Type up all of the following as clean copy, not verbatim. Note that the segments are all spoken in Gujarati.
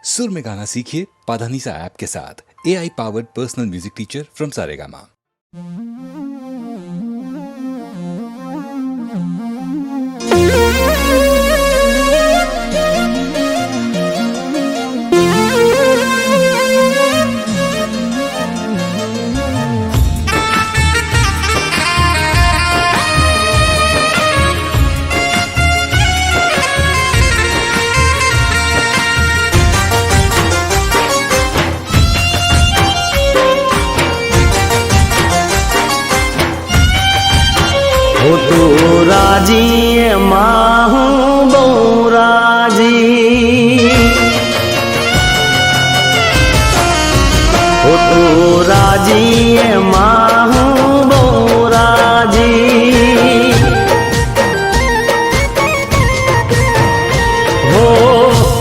सुर में गाना सीखिए पाधानीसा ऐप के साथ। AI powered personal music teacher from Saregama. हो तो राजी माहू बहु राजी, हो तो राजी माहू बहु राजी। हो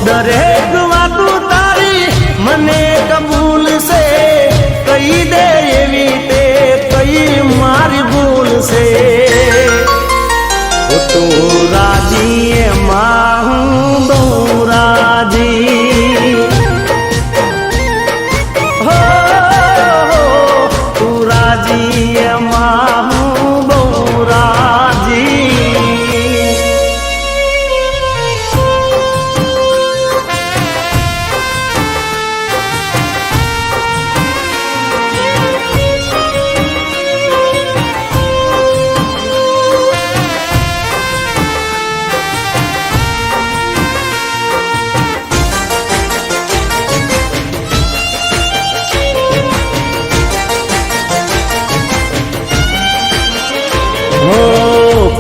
दरेक वातु तारी मने कबूल से कही दे एवी ते कही मारी भूल से। तो राजी माहू बहु राजी, हो तू राजी माहू बहु राजी।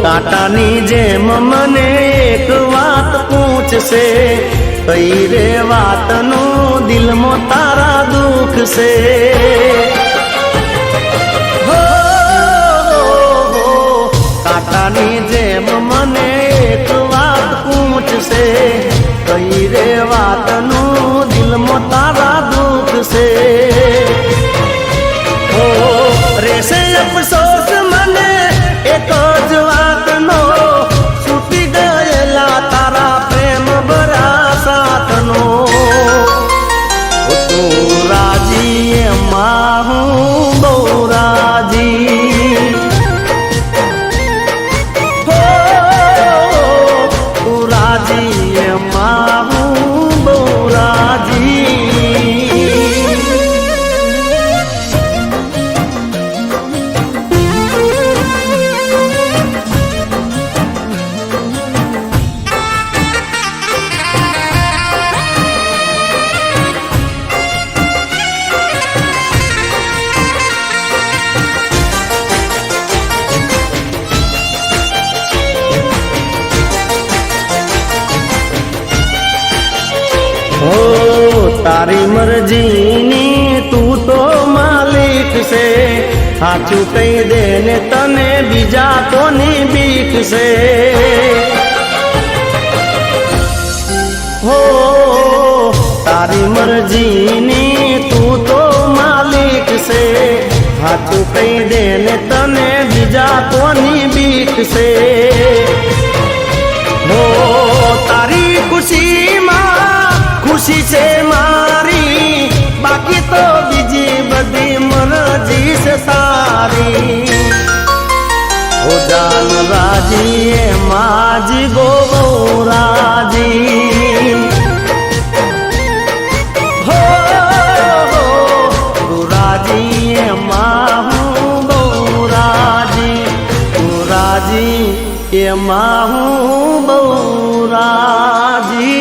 કાંટાની જેમ મને એક વાત પૂછશે, કઈ રે વાતનું દિલમાં તારા દુઃખ છે। કાંટાની જેમ મને એક વાત પૂછશે, કઈ રે વાતનું દિલમાં તારા દુઃખ છે। હો રેસે અફસોસ મને એક જ વાતનો, છૂટી ગયેલા તારા પ્રેમ ભરા સાથનો। તું રાજી માહુ બહુ રાજી, હો તું રાજી માહુ બહુ રાજી। તારી મરજીની તું તો માલિક છે, સાચું કહી દે ને તને બીજા કોની બીક છે। હો તારી મરજીની તું તો માલિક છે, સાચું કહી દે ને તને બીજા કોની બીક છે। હો તારી ખુશીમાં ખુશી છે મારી, બાકી તો બીજી બધી મરજી છે સારી। હો જાન રાજી માજી ગો બહુ રાજી, હો તું રાજી માહુ બહુ રાજી, તું રાજી માહુ બહુ રાજી।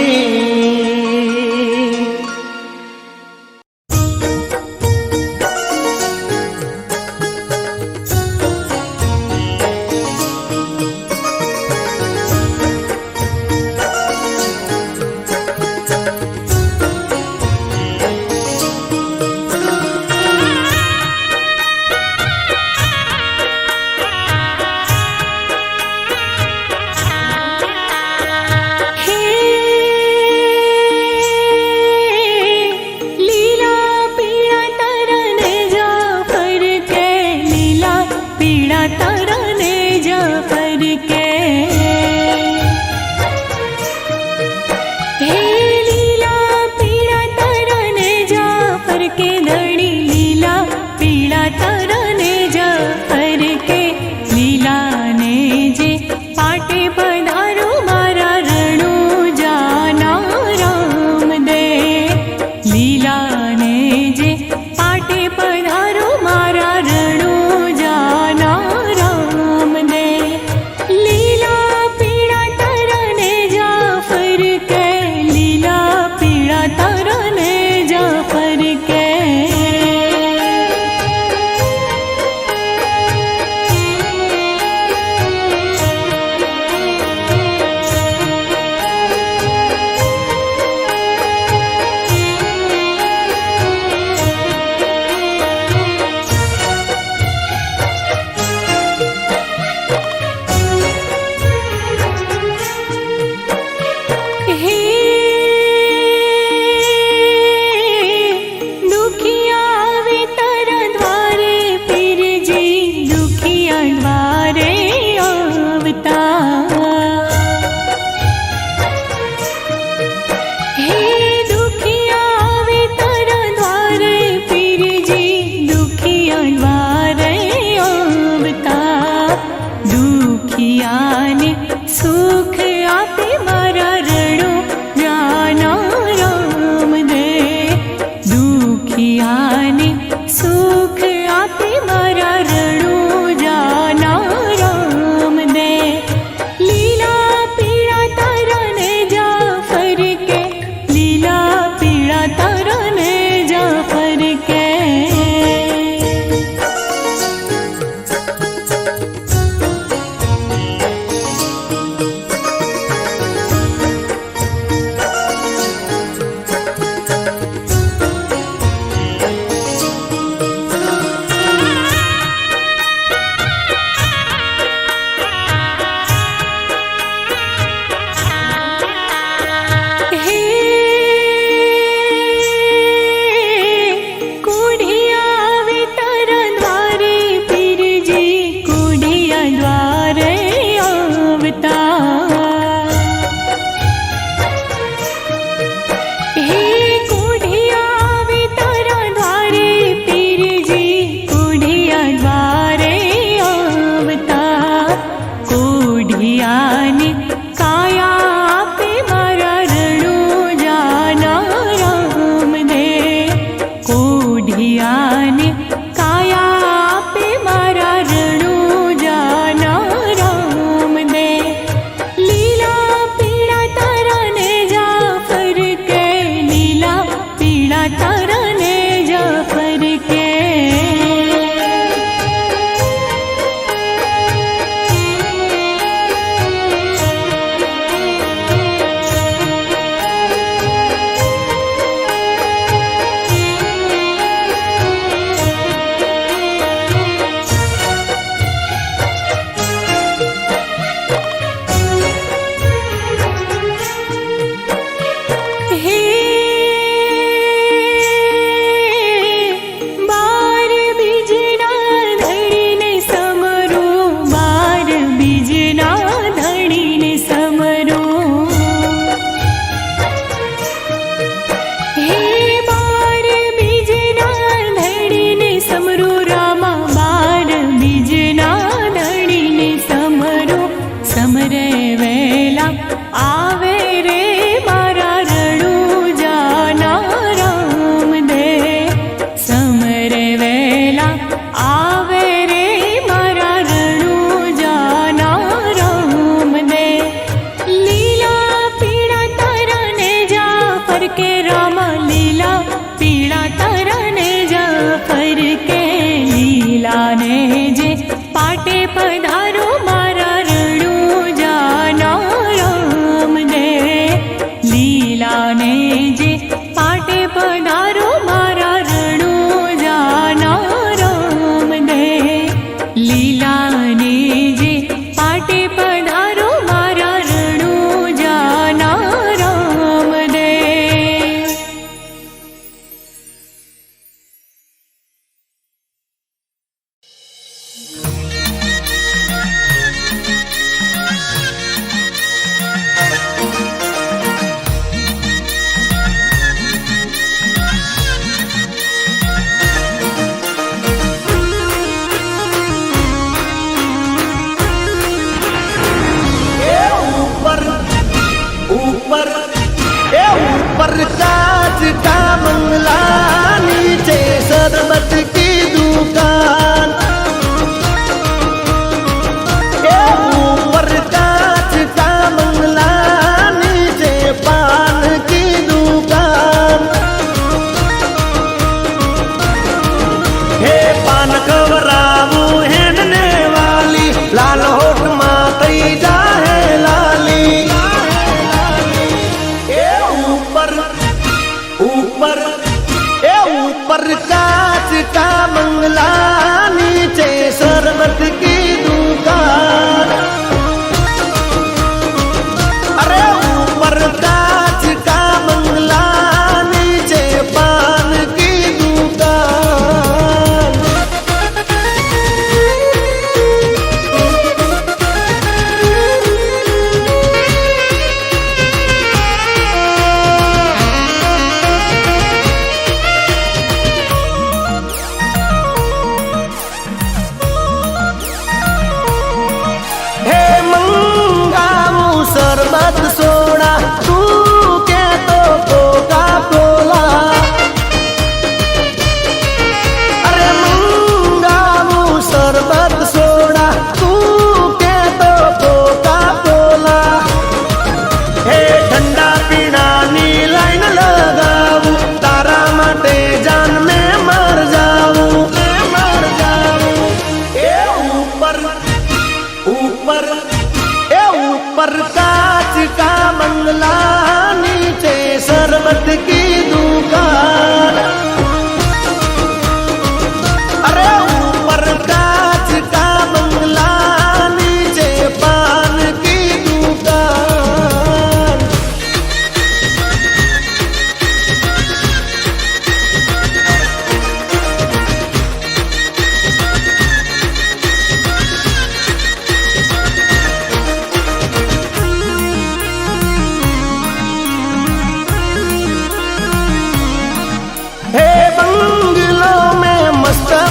पीड़ा तरने जाफर के।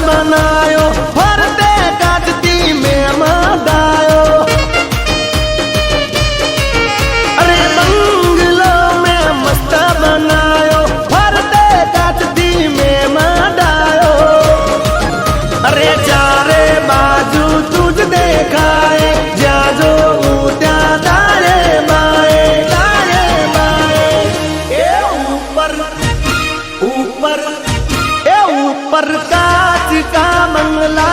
बनायो फरते काटती में मदायो अरे बंगलो में मस्त बनायो फरते काटती में मदायो अरे चारे बाजू तुझ देखाए जा जो त्या दाए बाए ए ऊपर ऊपर ए ऊपर कांच का बंगला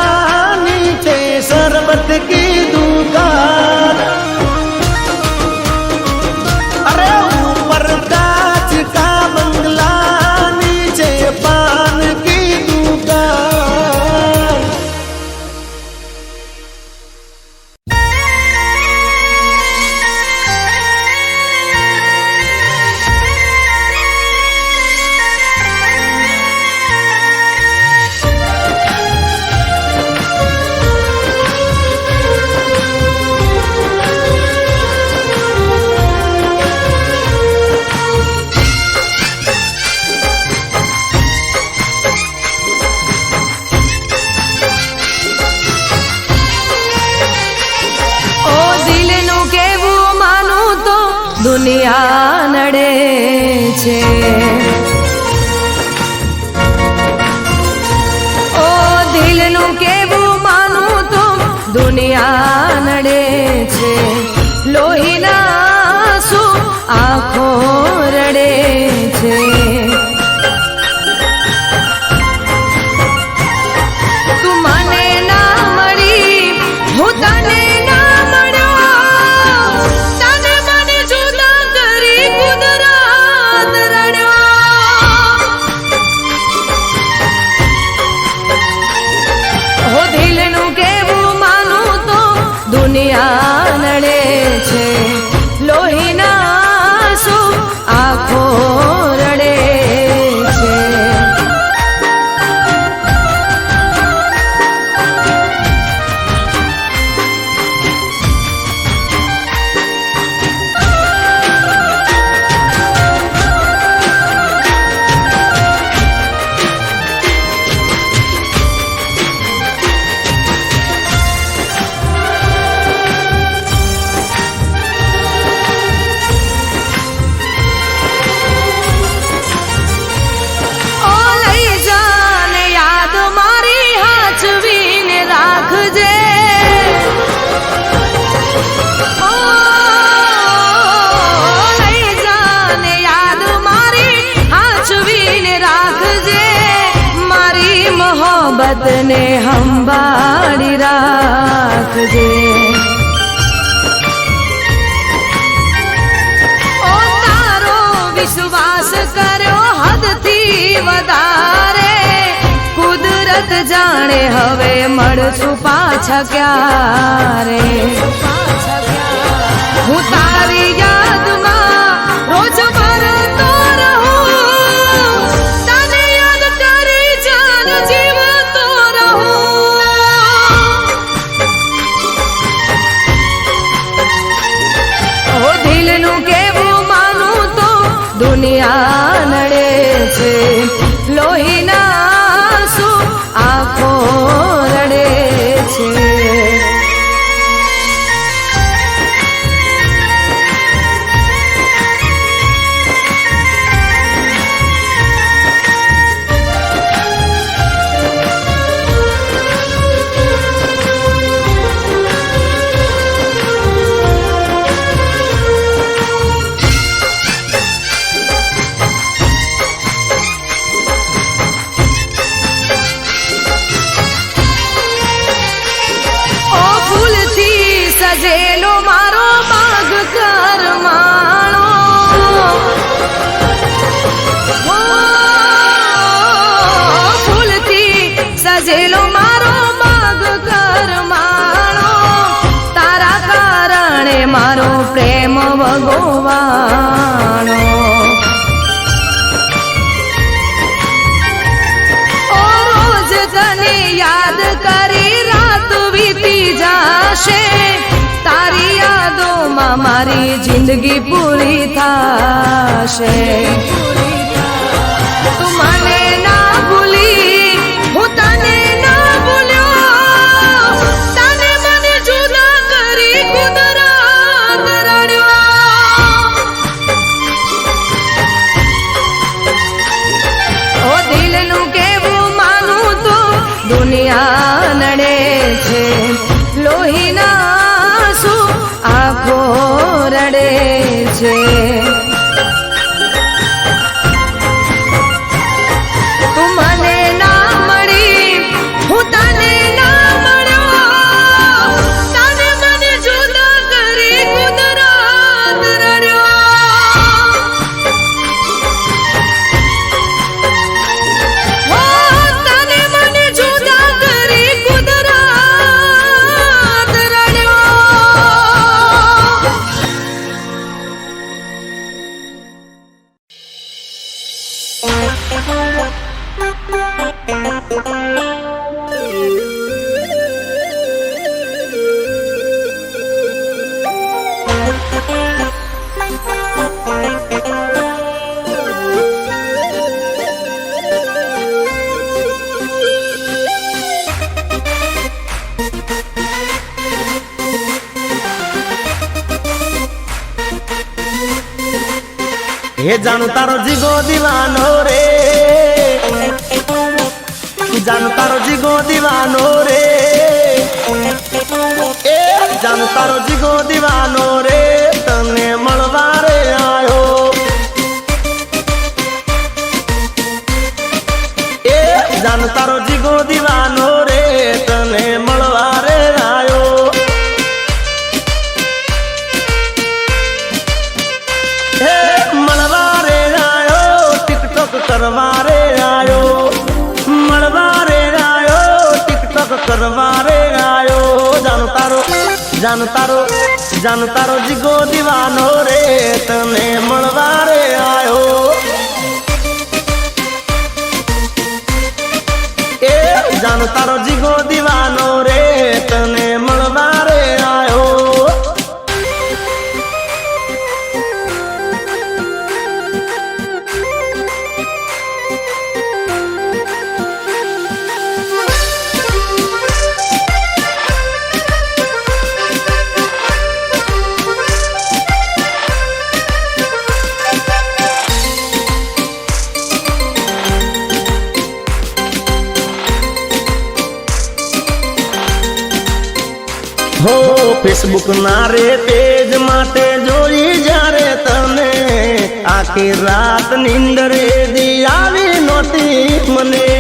नीचे शरबत की दुकान अरे ऊपर कांच का बंगला नीचे पान की दुकान દુનિયા નડે છે ઓ દિલનું કેવું માનું તો દુનિયા નડે છે લોહીના આંસુ આંખો રડે છે તું મને ના મળી હું તને દુનિયા નડે છે લોહીના આંસુ આંખો રડે છે મોહબ્બતને સંભાળી રાખજે ઓ તારો વિશ્વાસ કર્યો હદથી વધારે કુદરત જાણે હવે મળશું પાછા ક્યારે હું તારી યાદમાં રોજ મરતો રહું તને યાદ કરી જાન જીવતો રહું ઓ દિલનું કેવું માનું તો દુનિયા નડે છે લોહીના આંસુ આંખો રડે છે સજેલો મારો બાગ કરમાણો ફૂલથી સજેલો મારો બાગ કરમાણો તારા કારણે મારો પ્રેમ ભગવાણો ઓ રોજ તને યાદ કરી રાત વીતી જાશે તારી યાદોમાં મારી જિંદગી પૂરી થાશે તું મને ના ભૂલી હું તને ના हे जानू तारो जीगो दीवानो रे, जानू तारो जीगो दीवानो रे, ए जानू तारो जीगो दीवानो रे, तने मळवा रे आयो। ए जानू तारो जीगो दीवानो रे, तने मळवा रे आयो। करवारे आयो, मलवारे आयो, टिकटॉक करवारे आयो। जानू तारो जीगो दीवानो रे, तने मलवारे आयो। ए जानू तारो जीगो दीवानो रे, तने मलवारे आयो। हो फेसबुक नारे पेज माटे जोई जारे तने, आखी रात नींदरे दी आवी नोती मने।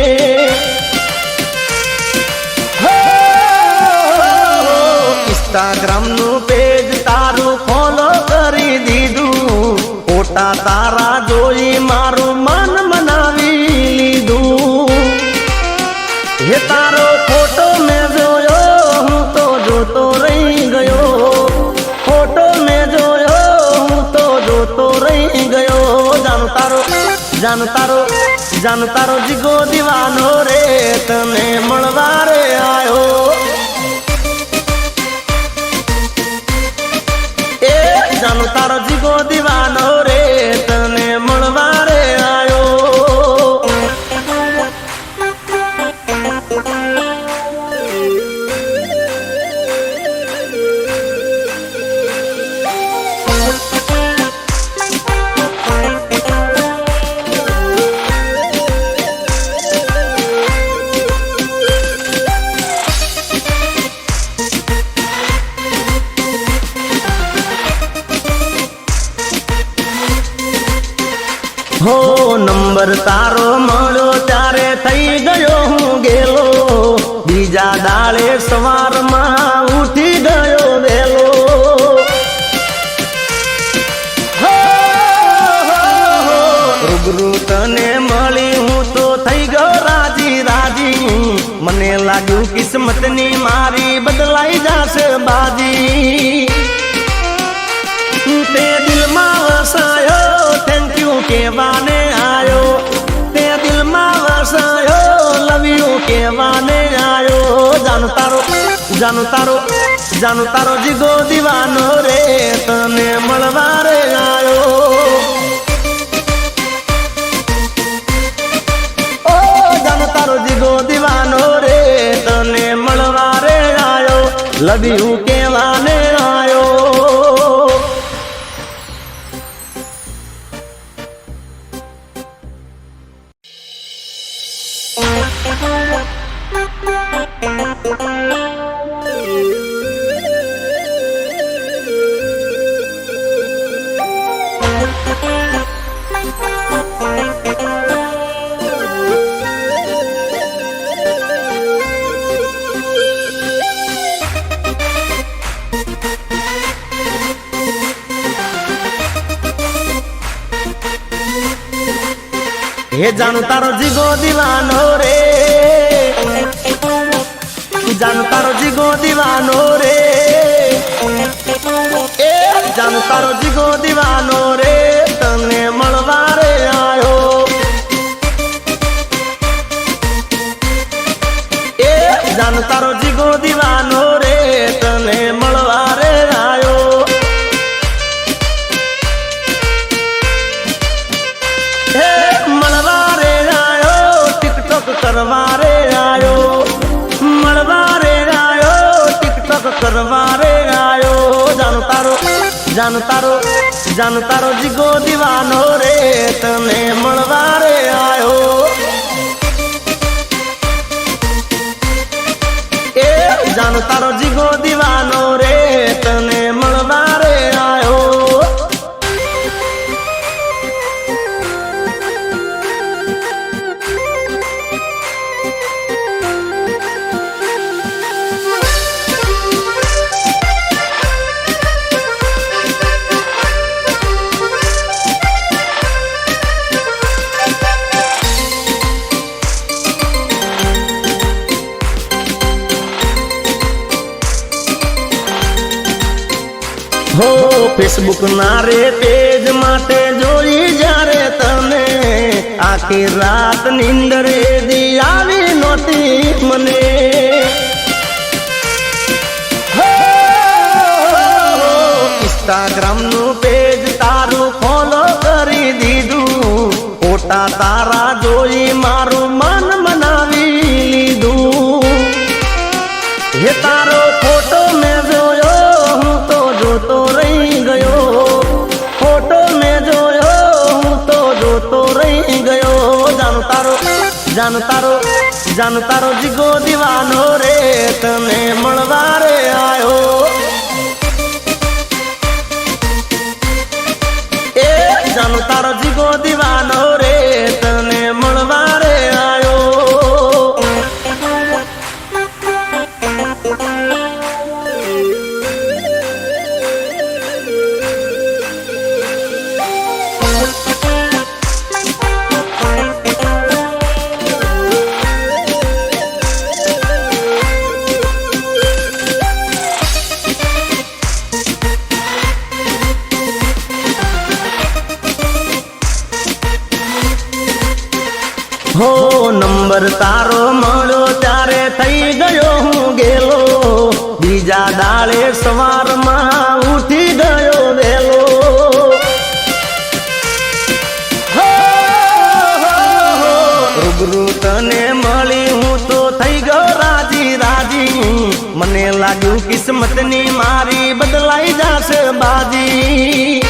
हो इंस्टाग्राम नु पेज तारू फॉलो करी दीधू, फोटा तारा जोई मारू मन मनावी लीधू। हे तारो फोटो में जोयो तो रही गयो, फोटो में जोयो तो रही गयो। जानू तारो जीगो दीवानो रे, तने मळवारे आयो। ए जानू तारो जीगो दीवानो रे, तने मळवारे आयो। हो नंबर तारो मळ्यो त्यारे थई गयो हूँ गेलो, बीजा दाड़े सवार में उठी गयो वेलो। रूबरू तने मळी हूँ तो थई गयो राजी राजी, मने लाग्यू किस्मतनी मारी बदलाई जाशे बाजी। ते दिल में वसायो थैंक यू केवाने आयो, ते दिल में वसायो लव यू केवाने आयो। जानू तारो जीगो दीवानो रे, तने मळवारे आयो। ओ जानू तारो जीगो दीवानो रे, तने मळवारे आयो, लव यू केवाने आयो। हे जानू तारो जीगो दीवानो रे, जानू तारो जीगो दीवानो रे, ए जानू तारो जीगो दीवानो रे, तने मळवारे आयो। જાન તારો જીગો દીવાનો રે તને મળવા રે આયો એ જાન તારો જીગો દીવાનો રે તને મળવા રે આયો હો ફેસબુક ના રે પેજ માટે જોઈ જ્યારે તને આખી રાત નીંદર દી આવી નહોતી મને ઇન્સ્ટાગ્રામ નું પેજ તારું ફોલો કરી દીધું ફોટા તારા જોઈ મારું મન મનાવી લીધું હે તારો ફોટો મેં જોયો જોતો રહી ગયો ફોટો મેં જોયો હું તો જોતો રહી ગયો જાન તારો જીગો દીવાનો રે તને મળવા રે આયો એ જાન તારો જીગો દીવાનો રે તને મળવા રે આયો હો નંબર તારો મળ્યો ત્યારે થઈ ગયો હું ગેલો બીજા દાડે સવારમાં ઉઠી ગયો વેલો રૂબરૂ તને મળી હું તો થઈ ગયો રાજી મને લાગ્યું કિસ્મતની મારી બદલાઈ જશે બાજી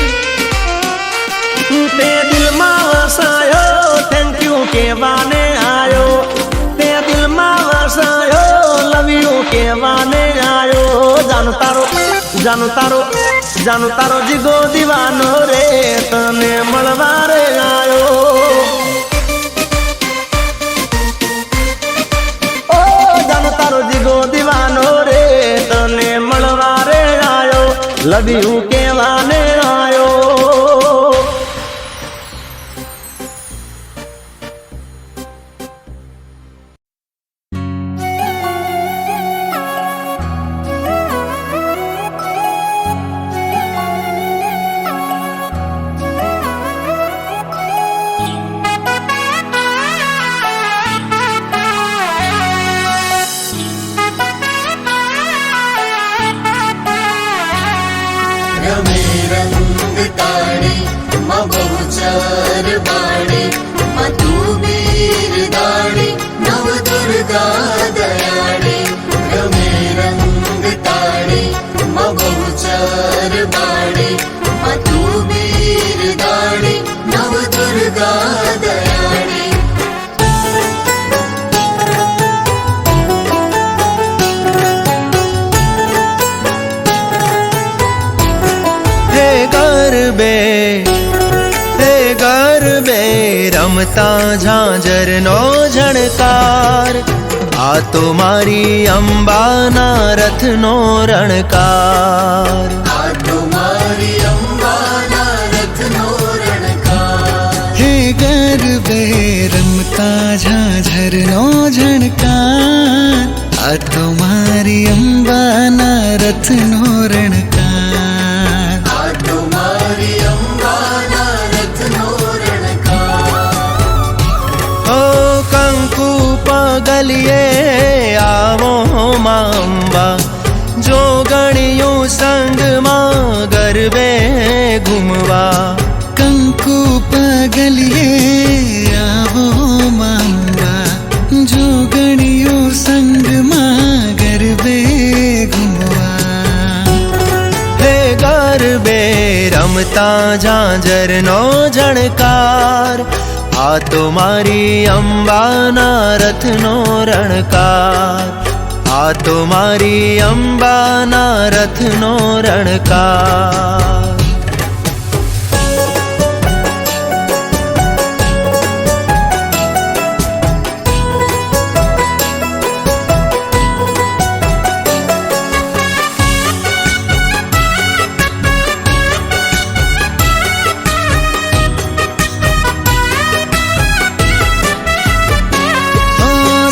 તે દિલમાં વસાયો થેન્ક યુ કહેવાને આયો તે દિલમાં વસાયો લવ યુ કહેવાને આયો જાન તારો જીગો દીવાનો રે તને મળવા રે આયો ઓ જાન તારો જીગો દીવાનો રે તને મળવા રે આયો લવ યુ કહેવાને આયો રમતા ઝાંઝરનો ઝણકાર આ તો મારી અંબાના રથનો રણકાર હે ગરબે રમતા ઝાંઝરનો ઝણકાર આ તો મારી અંબાના રથનો રણકાર પગલિયે આવો માં જોગણિયું સંગમાં ગરબે ઘૂમવા કંકુ પગલિયે આવો માં જોગણિયું સંગમાં ગરબે ઘૂમવા હે ગરબે રમતા ઝાંઝરનો ઝણકાર, આ તો મારી અંબાના રથનો રણકાર, આ તો મારી અંબાના રથનો રણકાર.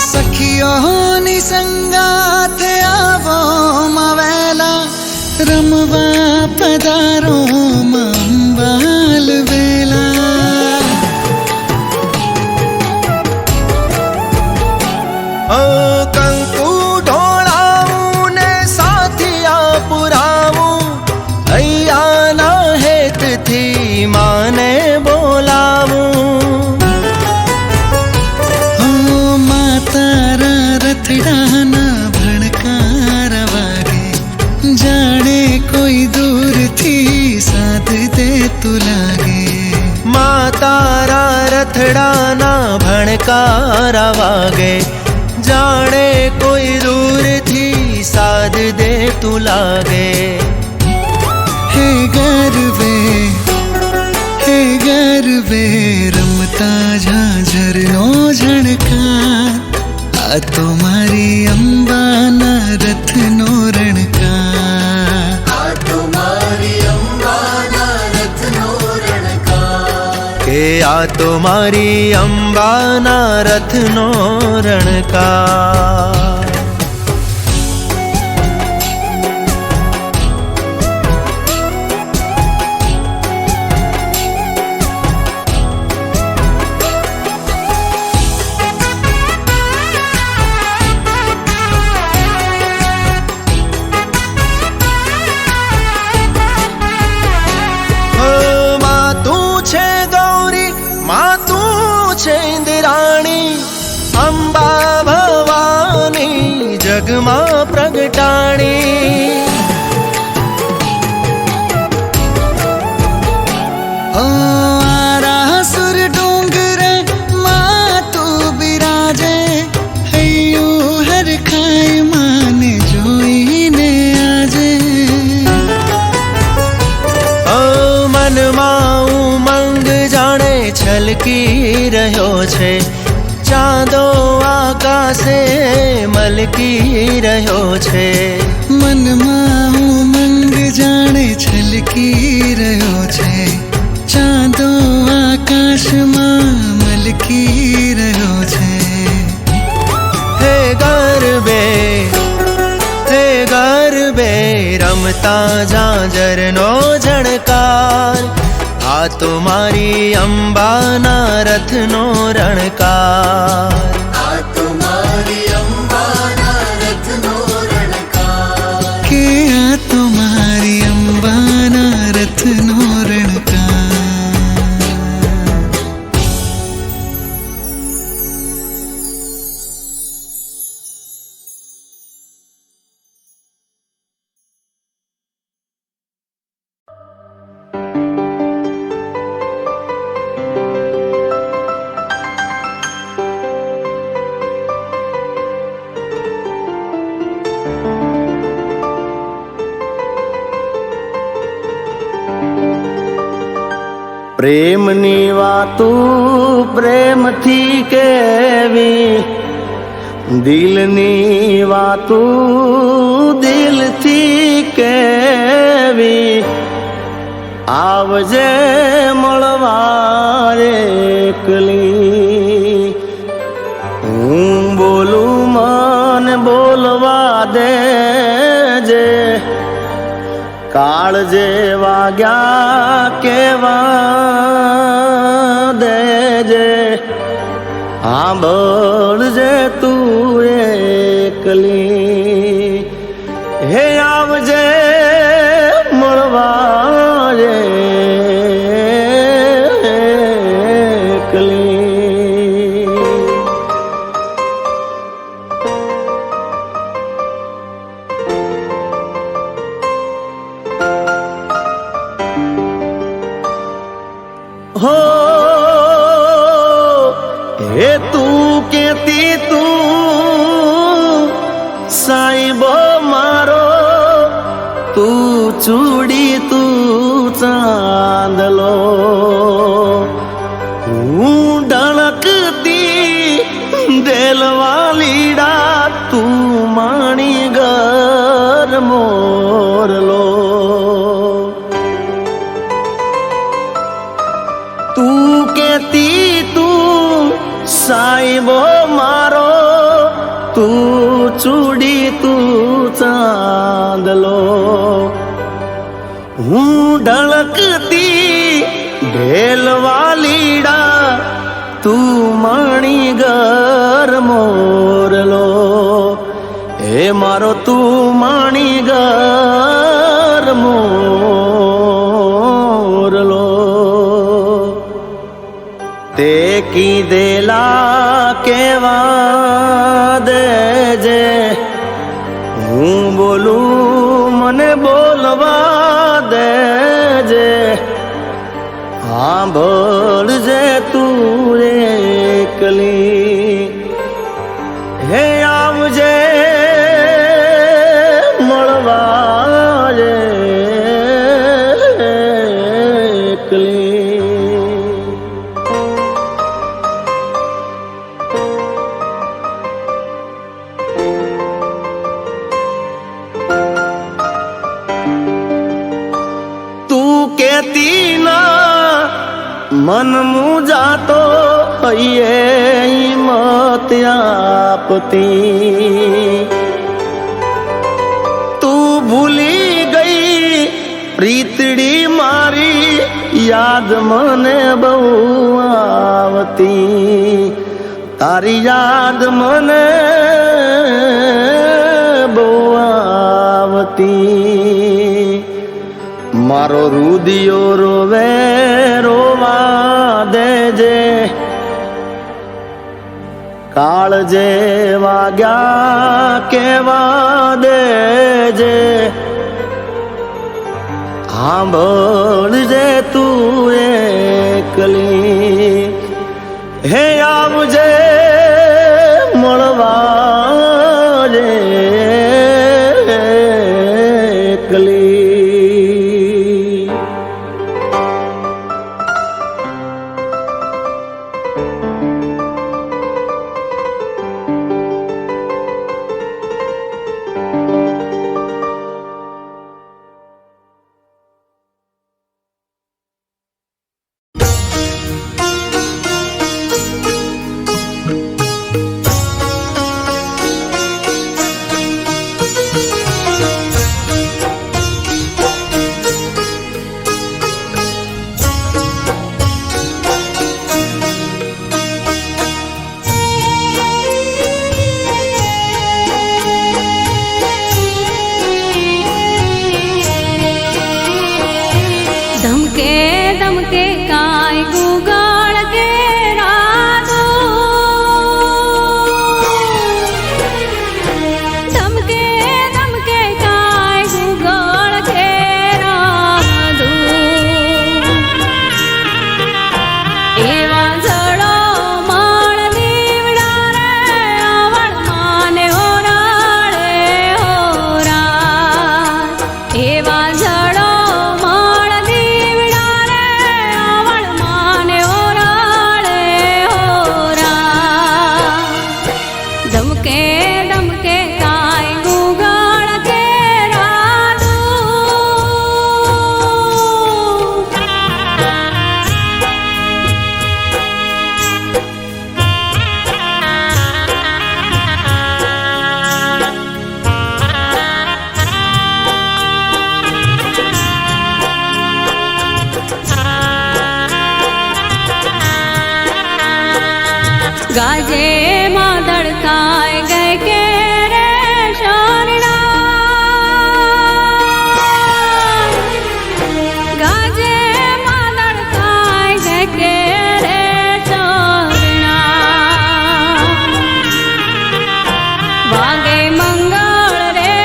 સખીઓની સંગાથે આવો માવેલા, રમવા પધારો અંબાલ વેલા. કંકુ ઢોળાવું ને સાથિયા પુરાવું, હૈયાના હેતથી માને બોલાવું. તારા રથડાના ભણકાર વાગે, જાણે કોઈ દૂરથી સાથ દેતું લાગે. મા તારા રથડાના ભણકાર વાગે, જાણે કોઈ દૂરથી સાથ દેતું લાગે. હે ગરવે હે ગરવે રમતા ઝાંઝરનો ઝણકાર, આ તો મારી અંબાના રથનો રણકાર, આ તો મારી અંબાના રથનો રણકાર, કે આ તો મારી અંબાના રથનો રણકાર. અંબા ભવાની જગમાં પ્રગટાણી, આરાસુર ડુંગરે માં તું બિરાજે, હૈયું હરખાય માને જોઈને આજે. મનમાં ઉમંગ જાણે છલકી રહ્યો છે, ચાંદો આકાશે મલકી રહ્યો છે. મનમાં ઉમંગ જાણે છલકી રહ્યો છે, ચાંદો આકાશમાં મલકી રહ્યો છે. હે ગરબે રમતા ઝાંઝરનો ઝણકાર, આ તો મારી અંબાના રથનો રણકાર, આ તો મારી અંબાના રથનો રણકાર, કે આ તો મારી અંબાના રથનો રણકાર. પ્રેમની વાતું પ્રેમથી કેવી, દિલની વાતું દિલથી કેવી. આવજે મળવા એકલી, હું બોલું મને બોલવા દેજે. કાળજે વાગ્યા કેવા દેજે, સાંભળજે તું એકલી. હે આવજે મળવા એકલી. તું કેતી તું સાઈબો મારો, તું ચૂડી તું ચાંદલો, હું ઢળકતી ડેલવાલીડા તું માણી ગર મોરલો, તું કેતી તું સાઈબો મારો, તું ચૂડી તું ચાંદલો, હું ઢળકતી ઢેલવાલીડા તું માણી ગર મોરલો, હે મારો તું માણી ગર મોરલો, તે કીધેલા કેવા દેજે, હું બોલું મને બોલવા દેજે, સાંભળજે તું એકલી, હે આવજે મળવા એકલી. કેતી ના મન મુજાતો હૈયે મત આપતી, તું ભૂલી ગઈ પ્રીતડી મારી, યાદ મને બહુ આવતી, તારી યાદ મને બહુ આવતી, મારો રુદિયો રોવે રોવા દેજે, કાળજે વાગ્યા કેવા દેજે, સાંભળજે તું એકલી, હે આવજે મળવા એકલી. ગાજે માદળકાય ગઈ કે રે શરણા, ગાજે માદળકાય ગઈ કે રે શરણા, વાગે મંગળ રે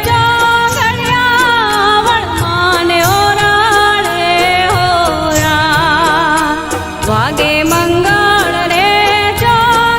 ચોઘડિયા વળમાને ઓરાળે હોરા, વાગે મંગળ રે ચોઘડિયા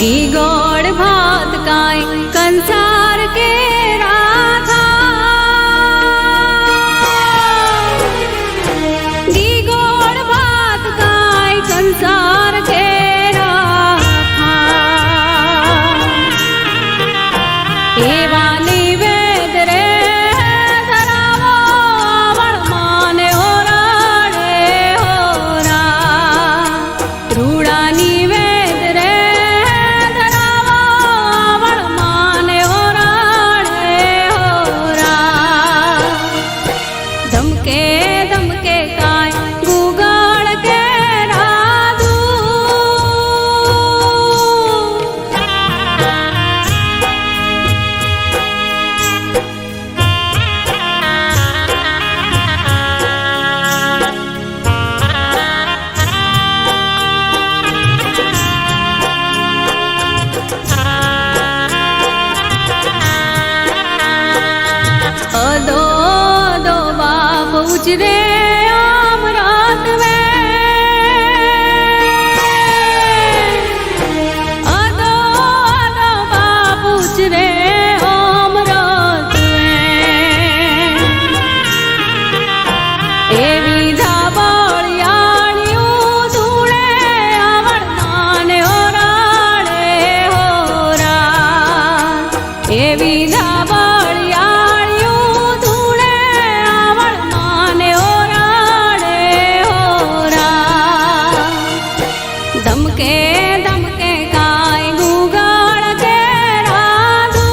घी गोड़ भात काय कंसार के राधा घी गोड़ भात काय कंसार के राधा एवा निवेद रे धरावो वळमाने ओराडे होरा रूड़ा निवेद रे धरावो वळमाने ओराडे होरा धमके धमके काय गुगाड़ के राधू अदो दो बाप उजरे आम रात में अदो दो बाप उजरे आम रात में एवी धाबड़ियाड़ियों धूड़े आवड़माने ओराड़े होरा एवी धाबड़ियाड़ियों धूड़े आवड़माने ओराड़े होरा धमके धमके काय गुगाड़ के राधू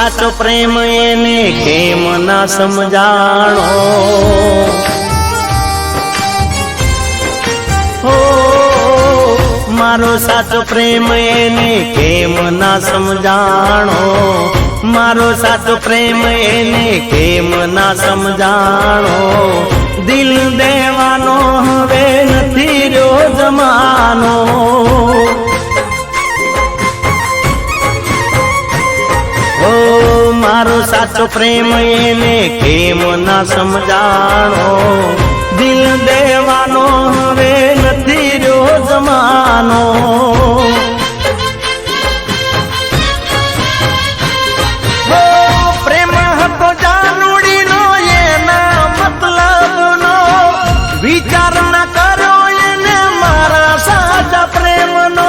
સાચો પ્રેમ એને કેમ ના સમજાણો હો મારો સાચો પ્રેમ એને કેમ ના સમજાણો મારો સાચો પ્રેમ એને કેમ ના સમજાણો દિલ દેવાનો હવે નથી રહ્યો જમાનો ઓ મારો સાચો પ્રેમ એને કેમ ના સમજાણો દિલ દેવાનો હવે નથી રહ્યો જમાનો પ્રેમ હતો જાનુડીનો એના મતલબનો વિચાર ના કર્યો એને મારા સાચા પ્રેમનો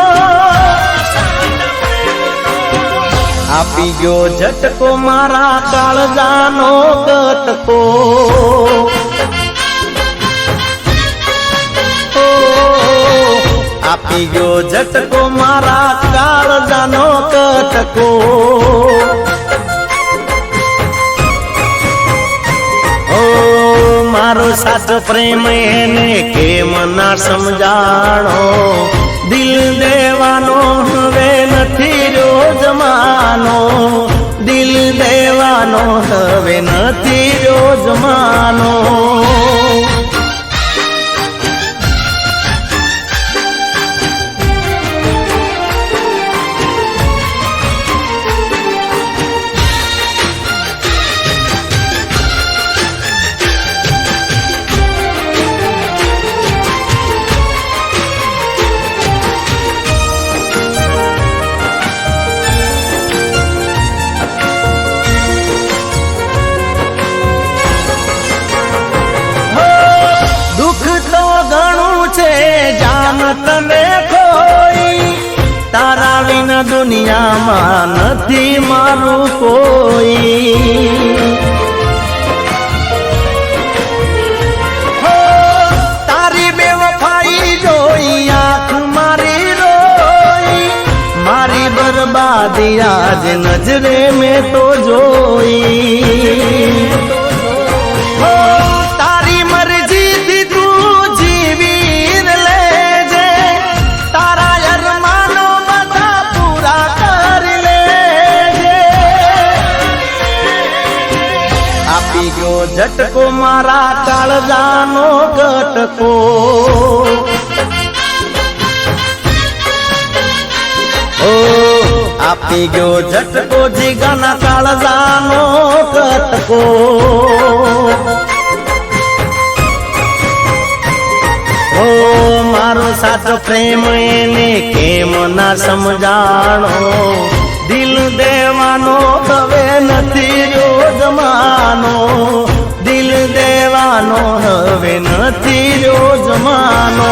આપી ગયો ઝટકો મારા કાળજાનો કટકો આપી ગયો ઝટકો મારા કાળજાનો કટકો ઓ મારો સાચો પ્રેમ એને કેમ ના સમજાણો દિલ દેવાનો હવે નથી રહ્યો જમાનો દિલ દેવાનો હવે નથી રહ્યો જમાનો તને કોઈ તારા વિના દુનિયામાં નથી મારું કોઈ તારી બેવફાઈ જોઈ આંખ મારી રોઈ મારી બરબાદી આજ નજરે મેં તો જોઈ તારી મરજીથી તું જીવી ઝટકો મારા કાળજાનો કટકો ઓ આપી ગયો ઝટકો જીગાના કાળજાનો કટકો ઓ મારો સાચો પ્રેમ એને કેમ ના સમજાણો દિલ દેવાનો હવે નથી રહ્યો જમાનો દિલ દેવાનો હવે નથી રહ્યો જમાનો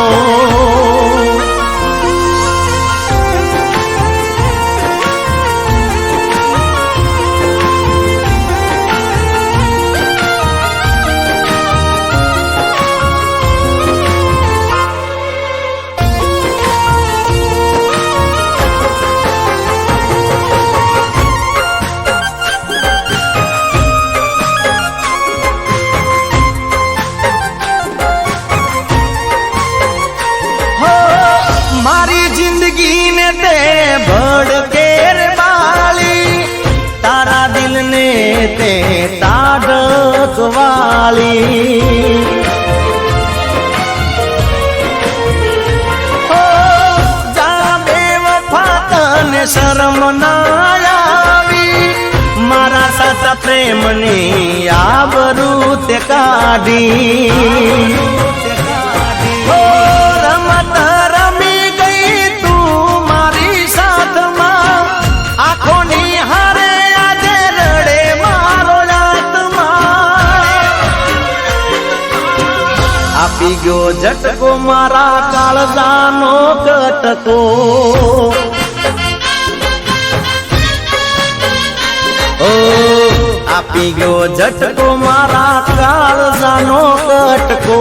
ભડકેર બાળી તારા દિલને તે તાડક વાળી જા બેવફા તને શરમ ના આવી મારા સાચા પ્રેમની આબરૂ તે કાઢી રમત રમી ગઈ તું મારી સાથમાં આંખોની હારે આજે રડે મારો આત્મા આપી ગયો ઝટકો મારા કાળજાનો કટકો ઓ આપી ગયો ઝટકો મારા કાળજાનો કટકો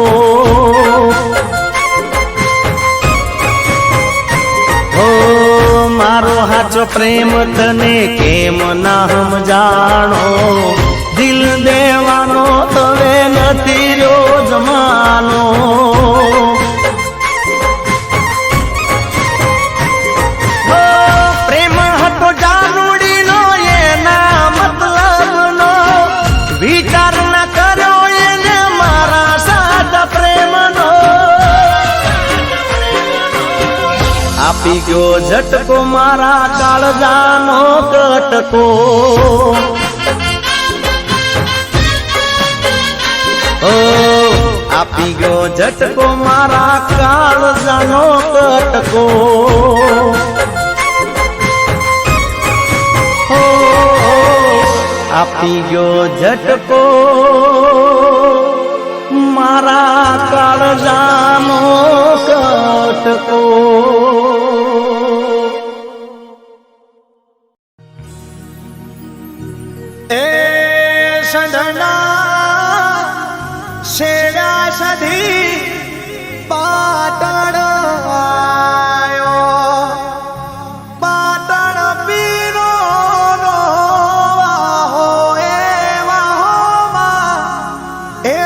ઓ મારો હાચો પ્રેમ તને કેમ ના સમજાણો દિલ દેવાનો તવે નથી રહ્યો જમાનો પ્રેમ હતો જાનુડીનો એના મતલબનો વિચાર ના કર્યો એને મારા સાચા પ્રેમનો આપી ગયો ઝટકો મારા કાળજાનો કટકો ઓ આપી ગયો ઝટકો મારા કાળજાનો કટકો ઓ આપી ગયો ઝટકો મારા કાળજાનો કટકો એ સંધના શેરા સધી પાટણ આયો પાટણ પીરો નો વાહો એ વાહોમાં એ